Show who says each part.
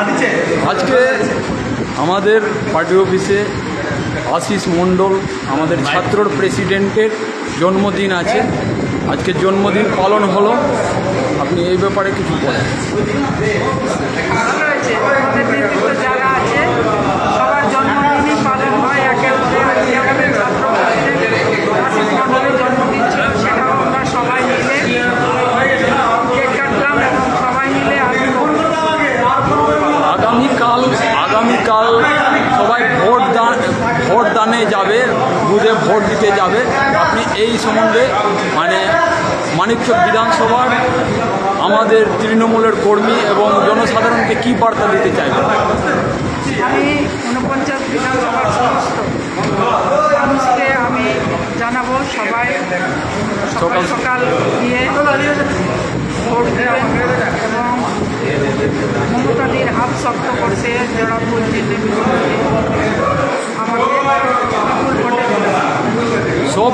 Speaker 1: আজকে আমাদের পার্টি অফিসে আশিস মণ্ডল আমাদের ছাত্রর প্রেসিডেন্টের জন্মদিন আছে। আজকে জন্মদিন পালন হলো, আপনি এই ব্যাপারে কিছু বলেন।
Speaker 2: ভালো হয়েছে, আমাদের নেতৃত্ব যারা আছে সবার জন্মদিনই পালন হয় একের পরে আজকে আমাদের ছাত্র আশিস মণ্ডলের জন্মদিন ছিল, সেটাও আমরা সবাই মিলে কেক কাটলাম এবং সবাই মিলে
Speaker 1: আগামীকাল সবাই ভোট দানে যাবে, বুথে ভোট দিতে যাবে। আপনি এই সম্বন্ধে মানিকচক বিধানসভার আমাদের তৃণমূলের কর্মী এবং জনসাধারণকে কি বার্তা দিতে চাইবেন?
Speaker 2: আমি 49 বিধানসভার সমস্ত মানুষকে আমি জানাবো সবাই সকাল সকাল গিয়ে ভোট দেবেন এবং মমতাদির হাত শক্ত করছে যারা বলছে আমাকে ভোটে
Speaker 1: সব